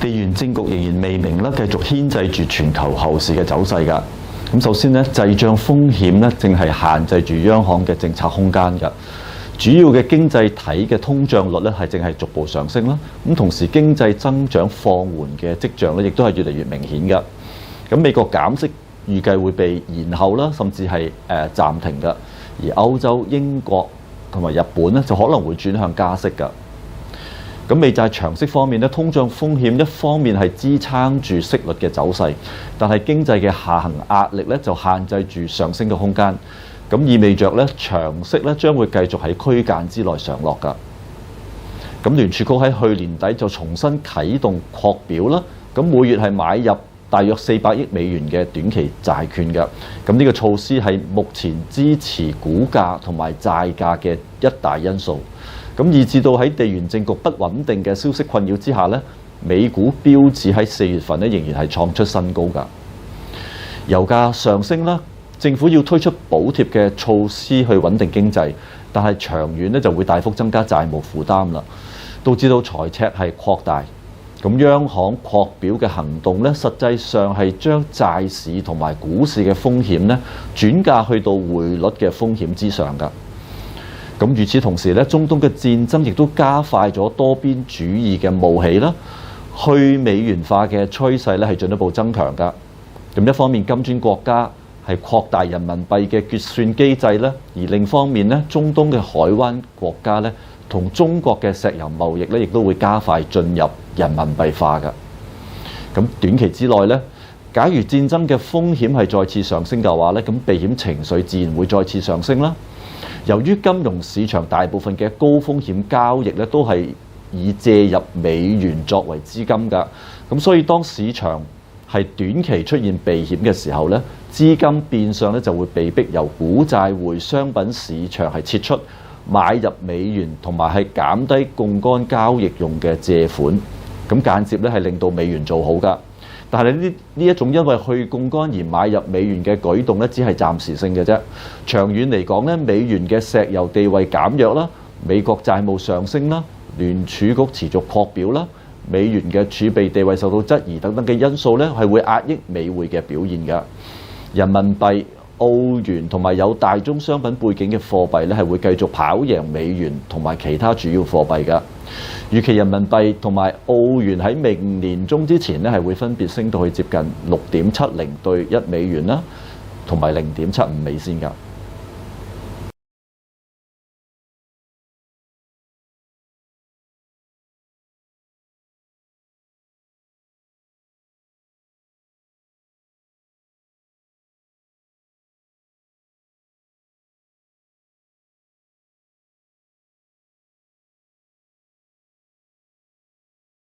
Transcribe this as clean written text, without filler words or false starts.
地緣政局仍然未明啦，繼續牽制住全球後市嘅走勢㗎。咁首先咧，滯脹風險咧，正係限制住央行嘅政策空間㗎。主要嘅經濟體嘅通脹率咧，係正係逐步上升啦。咁同時經濟增長放緩嘅跡象咧，亦都係越嚟越明顯㗎。咁美國減息預計會被延後啦，甚至係暫停㗎。而歐洲、英國同埋日本咧，就可能會轉向加息㗎。咁美債長息方面咧，通脹風險一方面係支撐住息率嘅走勢，但係經濟嘅下行壓力咧就限制住上升嘅空間。咁意味着咧長息咧將會繼續喺區間之內上落㗎。咁聯儲局喺去年底就重新啟動擴表啦，咁每月係買入大約400億美元嘅短期債券㗎。咁呢個措施係目前支持股價同埋債價嘅一大因素。咁以至到喺地緣政局不穩定嘅消息困擾之下咧，美股標指喺4月份咧仍然係創出新高㗎。油價上升啦，政府要推出補貼嘅措施去穩定經濟，但係長遠咧就會大幅增加債務負擔啦，導致到財赤係擴大。咁央行擴表嘅行動咧，實際上係將債市同埋股市嘅風險咧轉嫁去到匯率嘅風險之上㗎。咁與此同時咧，中東嘅戰爭亦都加快咗多邊主義嘅冒起啦，去美元化嘅趨勢咧係進一步增強㗎。咁一方面金磚國家係擴大人民幣嘅結算機制咧，而另一方面咧，中東嘅海灣國家咧同中國嘅石油貿易咧亦都會加快進入人民幣化㗎。咁短期之內咧，假如戰爭嘅風險係再次上升嘅話咧，咁避險情緒自然會再次上升啦。由於金融市場大部分嘅高風險交易咧都係以借入美元作為資金㗎，咁所以當市場係短期出現避險嘅時候咧，資金變相咧就會被逼由股債匯商品市場係撤出，買入美元同埋係減低槓桿交易用嘅借款，咁間接咧係令到美元做好㗎。但係呢一種因為去槓桿而買入美元嘅舉動咧，只係暫時性嘅啫。長遠嚟講咧，美元嘅石油地位減弱啦，美國債務上升啦，聯儲局持續擴表啦，美元嘅儲備地位受到質疑等等嘅因素咧，係會壓抑美匯嘅表現㗎。人民幣、澳元同埋有大宗商品背景嘅貨幣咧，係會繼續跑贏美元同埋其他主要貨幣㗎。預期人民幣同埋澳元喺明年中之前咧，係會分別升到去接近6.70對1美元啦，同埋0.75美仙㗎。